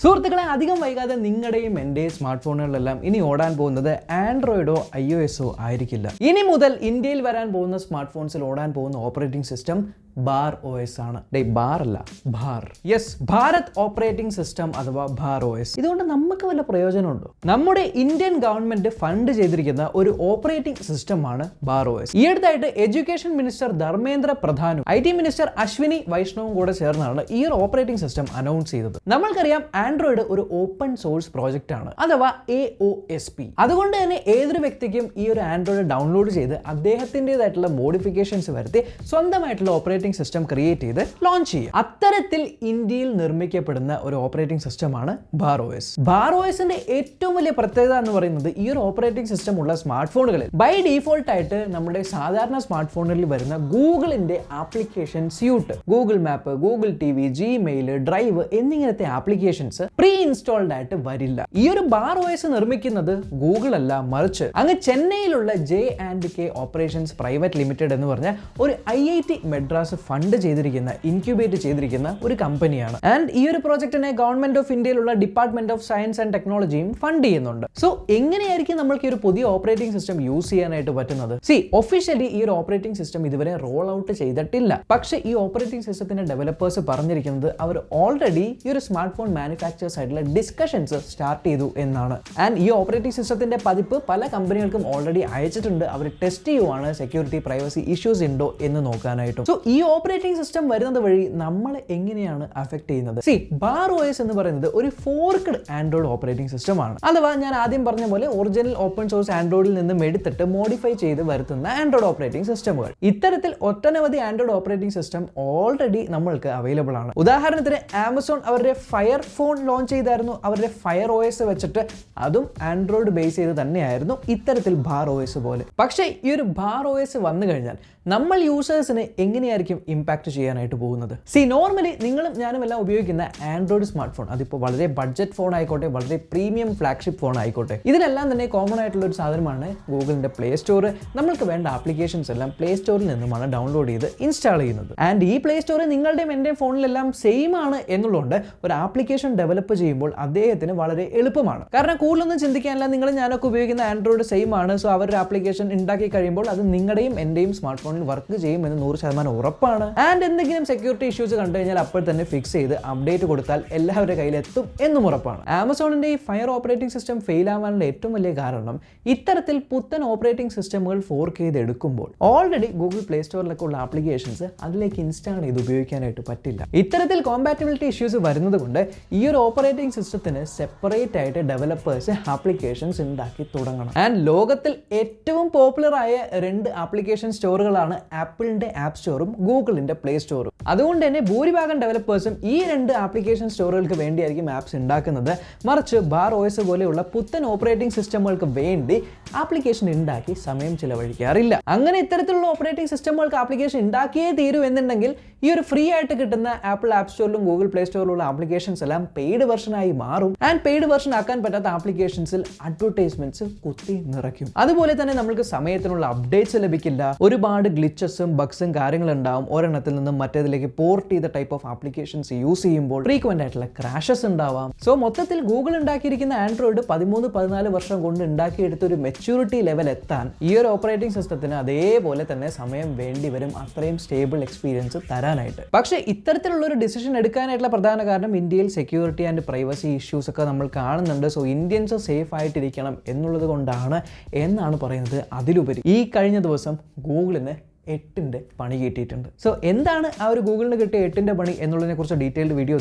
സുഹൃത്തുക്കളെ, അധികം വൈകാതെ നിങ്ങളുടെയും എൻ്റെയും സ്മാർട്ട് ഫോണുകളിലെല്ലാം ഇനി ഓടാൻ പോകുന്നത് ആൻഡ്രോയിഡോ iOSോ ആയിരിക്കില്ല. ഇനി മുതൽ ഇന്ത്യയിൽ വരാൻ പോകുന്ന സ്മാർട്ട് ഫോൺസിൽ ഓടാൻ പോകുന്ന ഓപ്പറേറ്റിംഗ് സിസ്റ്റം BharOS ആണ്. ബാർ അല്ല, Bhar. Yes, Bharat operating system അഥവാ BharOS. ഇതുകൊണ്ട് നമുക്ക് വല്ല പ്രയോജനമുണ്ടോ? നമ്മുടെ ഇന്ത്യൻ ഗവൺമെന്റ് ഫണ്ട് ചെയ്തിരിക്കുന്ന ഒരു ഓപ്പറേറ്റിംഗ് സിസ്റ്റമാണ് BharOS. ഈ അടുത്തായിട്ട് എഡ്യൂക്കേഷൻ മിനിസ്റ്റർ ധർമ്മേന്ദ്ര പ്രധാനും IT മിനിസ്റ്റർ അശ്വിനി വൈഷ്ണവും കൂടെ ചേർന്നാണ് ഈ ഒരു ഓപ്പറേറ്റിംഗ് സിസ്റ്റം അനൗൺസ് ചെയ്തത്. നമ്മൾക്കറിയാം ആൻഡ്രോയിഡ് ഒരു ഓപ്പൺ സോഴ്സ് പ്രോജക്റ്റ് ആണ്, അഥവാ AOSP. അതുകൊണ്ട് തന്നെ ഏതൊരു വ്യക്തിക്കും ഈ ഒരു ആൻഡ്രോയിഡ് ഡൗൺലോഡ് ചെയ്ത് അദ്ദേഹത്തിൻ്റെതായിട്ടുള്ള മോഡിഫിക്കേഷൻസ് വരുത്തി സ്വന്തമായിട്ടുള്ള ഓപ്പറേറ്റിംഗ് സിസ്റ്റം ക്രിയേറ്റ് ചെയ്ത് ലോഞ്ച് ചെയ്യുക. അത്തരത്തിൽ ഇന്ത്യയിൽ നിർമ്മിക്കപ്പെടുന്ന ഒരു ഓപ്പറേറ്റിംഗ് സിസ്റ്റമാണ് BharOS. BharOSന്റെ ഏറ്റവും വലിയ പ്രത്യേകത എന്ന് പറയുന്നത് ഈ ഒരു ഓപ്പറേറ്റിംഗ് സിസ്റ്റം ഉള്ള സ്മാർട്ട് ഫോണുകളിൽ ബൈ ഡീഫോൾട്ട് ആയിട്ട് നമ്മുടെ സാധാരണ സ്മാർട്ട് ഫോണുകളിൽ വരുന്ന ഗൂഗിളിന്റെ application suite, Google map, Google TV, Gmail, drive എന്നിങ്ങനത്തെ ആപ്ലിക്കേഷൻസ് പ്രീ ഇൻസ്റ്റാൾഡ് ആയിട്ട് വരില്ല. ഈ ഒരു BharOS നിർമ്മിക്കുന്നത് ഗൂഗിൾ അല്ല, മറിച്ച് അങ്ങ് ചെന്നൈയിലുള്ള J&K ഓപ്പറേഷൻസ് പ്രൈവറ്റ് ലിമിറ്റഡ് എന്ന് പറഞ്ഞ ഒരു IIT മദ്രാസ് ഫണ്ട് ചെയ്തിരിക്കുന്ന, ഇൻക്യുബേറ്റ് ചെയ്തിരിക്കുന്ന ഒരു കമ്പനിയാണ്. ആൻഡ് ഈ ഒരു പ്രോജക്റ്റിനെ ഗവൺമെന്റ് ഓഫ് ഇന്ത്യയിലുള്ള ഡിപ്പാർട്ട്മെന്റ് ഓഫ് സയൻസ് ആൻഡ് ടെക്നോളജിയും ഫണ്ട് ചെയ്യുന്നുണ്ട്. സോ എങ്ങനെയായിരിക്കും നമ്മൾക്ക് ഈ ഒരു പുതിയ ഓപ്പറേറ്റിംഗ് സിസ്റ്റം യൂസ് ചെയ്യാനായിട്ട് പറ്റുന്നത്? ഒഫീഷ്യലി ഈ ഒരു ഓപ്പറേറ്റിംഗ് സിസ്റ്റം ഇതുവരെ റോൾ ഔട്ട് ചെയ്തിട്ടില്ല. പക്ഷേ ഈ ഓപ്പറേറ്റിംഗ് സിസ്റ്റത്തിന്റെ ഡെവലപ്പേഴ്സ് പറഞ്ഞിരിക്കുന്നത് അവർ ഓൾറെഡി ഈ ഒരു സ്മാർട്ട് ഫോൺ മാനുഫാക്ചേഴ്സ് ആയിട്ടുള്ള ഡിസ്കഷൻസ് സ്റ്റാർട്ട് ചെയ്തു എന്നാണ്. ആൻഡ് ഈ ഓപ്പറേറ്റിംഗ് സിസ്റ്റത്തിന്റെ പതിപ്പ് പല കമ്പനികൾക്കും ഓൾറെഡി അയച്ചിട്ടുണ്ട്. അവർ ടെസ്റ്റ് ചെയ്യുവാണ് സെക്യൂരിറ്റി, പ്രൈവസി ഇഷ്യൂസ് ഉണ്ടോ എന്ന് നോക്കാനായിട്ടും. സോ ഈ ഓപ്പറേറ്റിംഗ് സിസ്റ്റം വരുന്നത് വഴി നമ്മളെ എങ്ങനെയാണ് അഫക്ട് ചെയ്യുന്നത്? BharOS എന്ന് പറയുന്നത് ഒരു ഫോർക്ക്ഡ് ആൻഡ്രോയിഡ് ഓപ്പറേറ്റിംഗ് സിസ്റ്റം ആണ്. അഥവാ ഞാൻ ആദ്യം പറഞ്ഞ പോലെ ഒറിജിനൽ ഓപ്പൺ സോഴ്സ് ആൻഡ്രോയിഡിൽ നിന്നും എടുത്തിട്ട് മോഡിഫൈ ചെയ്ത് വരുത്തുന്ന ആൻഡ്രോയിഡ് ഓപ്പറേറ്റിംഗ് സിസ്റ്റമുകൾ. ഇത്തരത്തിൽ ഒട്ടനവധി ആൻഡ്രോയിഡ് ഓപ്പറേറ്റിംഗ് സിസ്റ്റം ഓൾറെഡി നമ്മൾക്ക് അവൈലബിൾ ആണ്. ഉദാഹരണത്തിന് ആമസോൺ അവരുടെ ഫയർ ഫോൺ ലോഞ്ച് ചെയ്തായിരുന്നു, അവരുടെ FireOS വെച്ചിട്ട്. അതും ആൻഡ്രോയിഡ് ബേസ് ചെയ്ത് തന്നെയായിരുന്നു, ഇത്തരത്തിൽ BharOS പോലെ. പക്ഷേ ഈ ഒരു BharOS വന്നു കഴിഞ്ഞാൽ നമ്മൾ യൂസേഴ്സിന് എങ്ങനെയായിരിക്കും ഇമ്പാക്ട് ചെയ്യാനായിട്ട് പോകുന്നത്? നോർമലി നിങ്ങളും ഞാനും എല്ലാം ഉപയോഗിക്കുന്ന ആൻഡ്രോയിഡ് സ്മാർട്ട് ഫോൺ, അതിപ്പോൾ വളരെ ബഡ്ജറ്റ് ഫോൺ ആയിക്കോട്ടെ, വളരെ പ്രീമിയം ഫ്ലാഗ്ഷിപ്പ് ഫോൺ ആയിക്കോട്ടെ, ഇതിലെല്ലാം തന്നെ കോമൺ ആയിട്ടുള്ള ഒരു സാധനമാണ് ഗൂഗിളിന്റെ പ്ലേ സ്റ്റോർ. നമ്മൾക്ക് വേണ്ട ആപ്ലിക്കേഷൻസ് എല്ലാം പ്ലേ സ്റ്റോറിൽ നിന്നുമാണ് ഡൗൺലോഡ് ചെയ്ത് ഇൻസ്റ്റാൾ ചെയ്യുന്നത്. ആൻഡ് ഈ പ്ലേ സ്റ്റോർ നിങ്ങളുടെയും എൻ്റെയും ഫോണിലെല്ലാം സെയിം ആണ് എന്നുള്ളതുകൊണ്ട് ഒരു ആപ്ലിക്കേഷൻ ഡെവലപ്പ് ചെയ്യുമ്പോൾ അദ്ദേഹത്തിന് വളരെ എളുപ്പമാണ്. കാരണം കൂടുതലൊന്നും ചിന്തിക്കാനില്ല, നിങ്ങൾ ഞാനൊക്കെ ഉപയോഗിക്കുന്ന ആൻഡ്രോയിഡ് സെയിം ആണ്. സോ അവരുടെ ആപ്ലിക്കേഷൻ ഉണ്ടാക്കി കഴിയുമ്പോൾ അത് നിങ്ങളുടെയും എൻ്റെയും സ്മാർട്ട് ഫോണിൽ വർക്ക് ചെയ്യുമെന്ന് 100% ഉറപ്പാണ്. ആൻഡ് എന്തെങ്കിലും സെക്യൂരിറ്റി ഇഷ്യൂസ് കണ്ടു കഴിഞ്ഞാൽ അപ്പോൾ തന്നെ ഫിക്സ് ചെയ്ത് അപ്ഡേറ്റ് കൊടുത്താൽ എല്ലാവരുടെ കയ്യിലെത്തും എന്നും ഉറപ്പാണ്. ആമസോണിന്റെ ഈ ഫയർ ഓപ്പറേറ്റിംഗ് സിസ്റ്റം ഫെയിൽ ആവാനുള്ള ഏറ്റവും വലിയ കാരണം ഇത്തരത്തിൽ പുത്തൻ ഓപ്പറേറ്റിംഗ് സിസ്റ്റമുകൾ ഫോർക്ക് ചെയ്ത് എടുക്കുമ്പോൾ ഓൾറെഡി ഗൂഗിൾ പ്ലേ സ്റ്റോറിലൊക്കെ ഉള്ള ആപ്ലിക്കേഷൻസ് അതിലേക്ക് ഇൻസ്റ്റാൾ ചെയ്ത് ഉപയോഗിക്കാനായിട്ട് പറ്റില്ല. ഇത്തരത്തിൽ കോമ്പാറ്റബിലിറ്റി ഇഷ്യൂസ് വരുന്നത് കൊണ്ട് ഈ ഒരു ഓപ്പറേറ്റിംഗ് സിസ്റ്റത്തിന് സെപ്പറേറ്റ് ആയിട്ട് ഡെവലപ്പേഴ്സ് ആപ്ലിക്കേഷൻസ് ഉണ്ടാക്കി തുടങ്ങണം. ആൻഡ് ലോകത്തിൽ ഏറ്റവും പോപ്പുലർ ആയ 2 ആപ്ലിക്കേഷൻ സ്റ്റോറുകളാണ് ആപ്പിളിന്റെ ആപ്പ് സ്റ്റോറും ഗൂഗിളിന്റെ പ്ലേ സ്റ്റോറും. അതുകൊണ്ട് തന്നെ ഭൂരിഭാഗം ഡെവലപ്പേഴ്സും ഈ 2 ആപ്ലിക്കേഷൻ സ്റ്റോറുകൾക്ക് വേണ്ടിയായിരിക്കും ആപ്സ് ഉണ്ടാക്കുന്നത്. മറിച്ച് BharOS പോലെയുള്ള പുത്തൻ ഓപ്പറേറ്റിംഗ് സിസ്റ്റമുകൾക്ക് വേണ്ടി ആപ്ലിക്കേഷൻ ഉണ്ടാക്കി സമയം ചിലവഴിക്കാറില്ല. അങ്ങനെ ഇത്തരത്തിലുള്ള ഓപ്പറേറ്റിംഗ് സിസ്റ്റമുകൾക്ക് ആപ്ലിക്കേഷൻ ഉണ്ടാക്കിയേ തീരൂ എന്നുണ്ടെങ്കിൽ ഈ ഒരു ഫ്രീ ആയിട്ട് കിട്ടുന്ന ആപ്പിൾ ആപ്പ് സ്റ്റോറിലും ഗൂഗിൾ പ്ലേ സ്റ്റോറിലുള്ള ആപ്ലിക്കേഷൻസ് എല്ലാം പെയ്ഡ് വെർഷനായി മാറും. ആൻഡ് പെയ്ഡ് വെർഷൻ ആക്കാൻ പറ്റാത്ത ആപ്ലിക്കേഷൻസിൽ അഡ്വർടൈസ്മെന്റ്സ് കുത്തി നിറയ്ക്കും. അതുപോലെ തന്നെ നമുക്ക് സമയത്തിനുള്ള അപ്ഡേറ്റ്സ് ലഭിക്കില്ല. ഒരുപാട് ഗ്ലിച്ചസും ബഗ്സും കാര്യങ്ങളുണ്ടാവും. ഒരെണ്ണത്തിൽ നിന്നും മറ്റേതിലേക്ക് പോർട്ട് ചെയ്ത ടൈപ്പ് ഓഫ് ആപ്ലിക്കേഷൻസ് യൂസ് ചെയ്യുമ്പോൾ ഫ്രീക്വന്റ് ആയിട്ടുള്ള ക്രാഷസ് ഉണ്ടാവാം. സോ മൊത്തത്തിൽ ഗൂഗിൾ ഉണ്ടാക്കിയിരിക്കുന്ന ആൻഡ്രോയിഡ് 13-14 വർഷം കൊണ്ട് ഉണ്ടാക്കിയെടുത്ത ഒരു മെച്യൂരിറ്റി ലെവൽ എത്താൻ ഈ ഒരു ഓപ്പറേറ്റിംഗ് സിസ്റ്റത്തിന് അതേപോലെ തന്നെ സമയം വേണ്ടി വരും, അത്രയും സ്റ്റേബിൾ എക്സ്പീരിയൻസ് തരാനായിട്ട്. പക്ഷേ ഇത്തരത്തിലുള്ള ഒരു ഡിസിഷൻ എടുക്കാനായിട്ടുള്ള പ്രധാന കാരണം ഇന്ത്യയിൽ സെക്യൂരിറ്റി ആൻഡ് പ്രൈവസി ഇഷ്യൂസ് ഒക്കെ നമ്മൾ കാണുന്നുണ്ട്. സോ ഇന്ത്യൻസ് സേഫ് ആയിട്ടിരിക്കണം എന്നുള്ളത് കൊണ്ടാണ് എന്നാണ് പറയുന്നത്. അതിലുപരി ഈ കഴിഞ്ഞ ദിവസം ഗൂഗിളിന് 8ന്റെ പണി കിട്ടിയിട്ടുണ്ട്. സോ എന്താണ് ആ ഒരു ഗൂഗിളിന് കിട്ടിയ 8ന്റെ പണി എന്നുള്ളതിനെ കുറിച്ച് ഡീറ്റെയിൽഡ് വീഡിയോ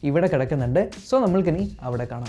ഇവിടെ കിടക്കുന്നുണ്ട്. സോ നമ്മൾക്കിനി അവിടെ കാണാം.